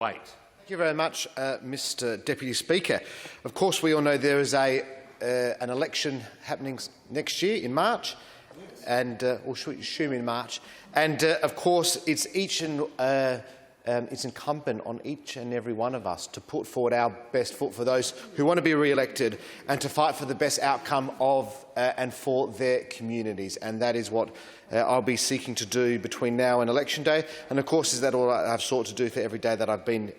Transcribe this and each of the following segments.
Waite. Thank you very much, Mr Deputy Speaker. Of course, we all know there is an election happening next year in March, and or should we assume in March. And of course, it's incumbent on each and every one of us to put forward our best foot for those who want to be re-elected and to fight for the best outcome of and for their communities. And that is what I'll be seeking to do between now and election day. And of course, is that all I've sought to do for every day that I've been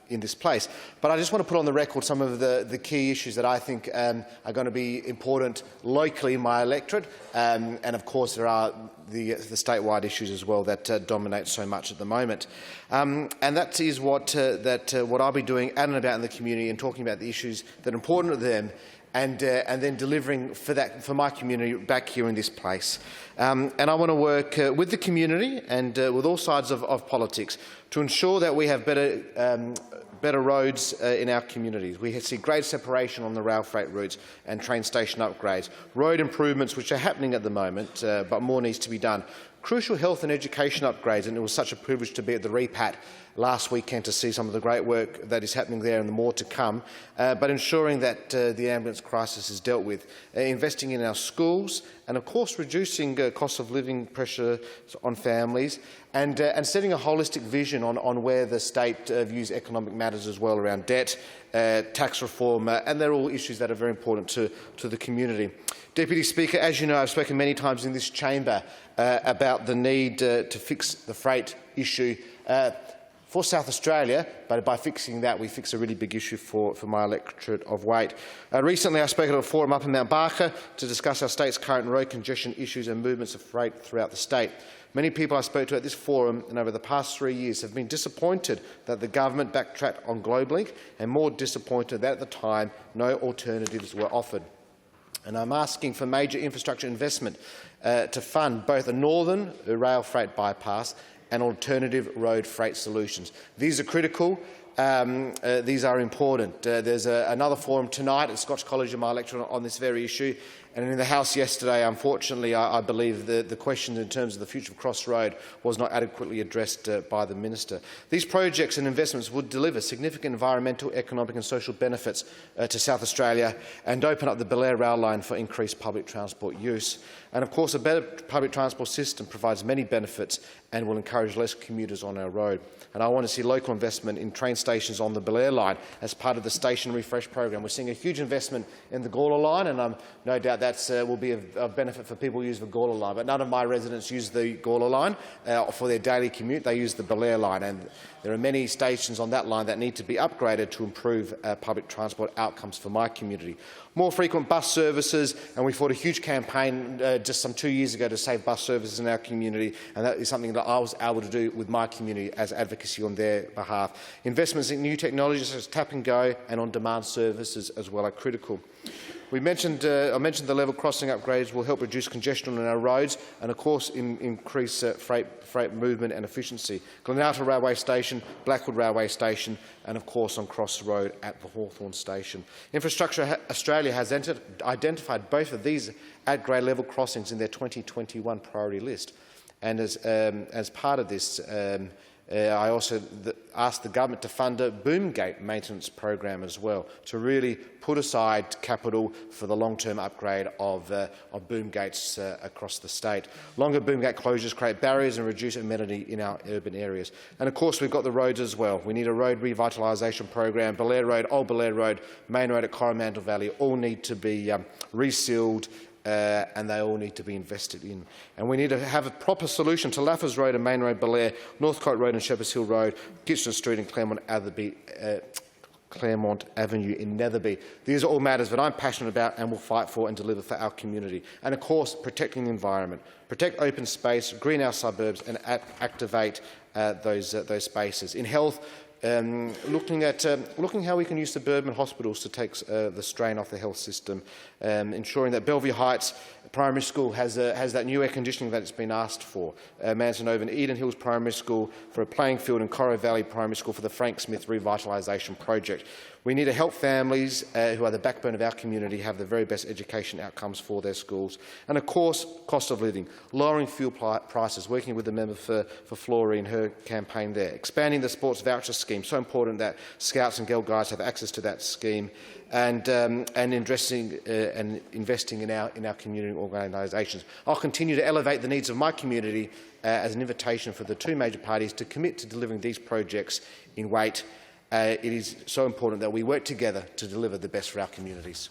in this place. But I just want to put on the record some of the key issues that I think are going to be important locally in my electorate. And of course, there are the statewide issues as well that dominate so much at the moment. And that is what I'll be doing out and about in the community and talking about the issues that are important to them, and then delivering for my community back here in this place. And I want to work with the community and with all sides of politics to ensure that we have better roads in our communities. We see great separation on the rail freight routes and train station upgrades, road improvements which are happening at the moment, but more needs to be done. Crucial health and education upgrades, and it was such a privilege to be at the repat last weekend to see some of the great work that is happening there and the more to come, but ensuring that the ambulance crisis is dealt with, investing in our schools and of course reducing cost of living pressure on families, and setting a holistic vision on where the state views economic matters as well around debt, tax reform, and they're all issues that are very important to the community. Deputy Speaker, as you know, I've spoken many times in this chamber about the need to fix the freight issue for South Australia, but by fixing that, we fix a really big issue for my electorate of Waite. Recently, I spoke at a forum up in Mount Barker to discuss our state's current road congestion issues and movements of freight throughout the state. Many people I spoke to at this forum and over the past 3 years have been disappointed that the government backtracked on GlobeLink, and more disappointed that at the time no alternatives were offered. And I'm asking for major infrastructure investment to fund both a northern rail freight bypass and alternative road freight solutions. These are critical. These are important. There's another forum tonight at Scotch College in my electorate on this very issue. And in the House yesterday, unfortunately, I believe the question in terms of the future of Cross Road was not adequately addressed by the Minister. These projects and investments would deliver significant environmental, economic and social benefits to South Australia and open up the Belair rail line for increased public transport use. And of course, a better public transport system provides many benefits and will encourage less commuters on our road. And I want to see local investment in train stations on the Belair line as part of the station refresh program. We're seeing a huge investment in the Gawler line, and no doubt that will be of benefit for people who use the Gawler line. But none of my residents use the Gawler line for their daily commute. They use the Belair line, and there are many stations on that line that need to be upgraded to improve public transport outcomes for my community. More frequent bus services, and we fought a huge campaign just some 2 years ago to save bus services in our community, and that is something that I was able to do with my community as advocacy on their behalf. Investments in new technologies such as tap and go and on-demand services as well are critical. I mentioned the level crossing upgrades will help reduce congestion on our roads and, of course, increase freight movement and efficiency. Glenalta Railway Station, Blackwood Railway Station and, of course, on Cross Road at the Hawthorn Station. Infrastructure Australia has identified both of these at-grade level crossings in their 2021 priority list. And as part of this, I also asked the government to fund a boomgate maintenance program as well, to really put aside capital for the long-term upgrade of boomgates across the state. Longer boomgate closures create barriers and reduce amenity in our urban areas. And of course, we've got the roads as well. We need a road revitalisation program. Belair Road, Old Belair Road, Main Road at Coromandel Valley all need to be resealed. And they all need to be invested in. And we need to have a proper solution to Laffers Road and Main Road Belair, Northcote Road and Shepherds Hill Road, Kitchener Street and Claremont Avenue in Netherby. These are all matters that I'm passionate about and will fight for and deliver for our community. And of course, protecting the environment, protect open space, green our suburbs and activate those spaces. In health, looking how we can use suburban hospitals to take the strain off the health system, ensuring that Bellevue Heights Primary School has that new air conditioning that it's been asked for, Manston and Eden Hills Primary School for a playing field and Corro Valley Primary School for the Frank Smith Revitalisation Project. We need to help families who are the backbone of our community have the very best education outcomes for their schools. And of course, cost of living, lowering fuel prices, working with the member for Flora in her campaign there, expanding the sports voucher scheme scheme. So important that Scouts and Girl Guides have access to that scheme, and investing in our community organisations. I'll continue to elevate the needs of my community as an invitation for the two major parties to commit to delivering these projects in Waite. It is so important that we work together to deliver the best for our communities.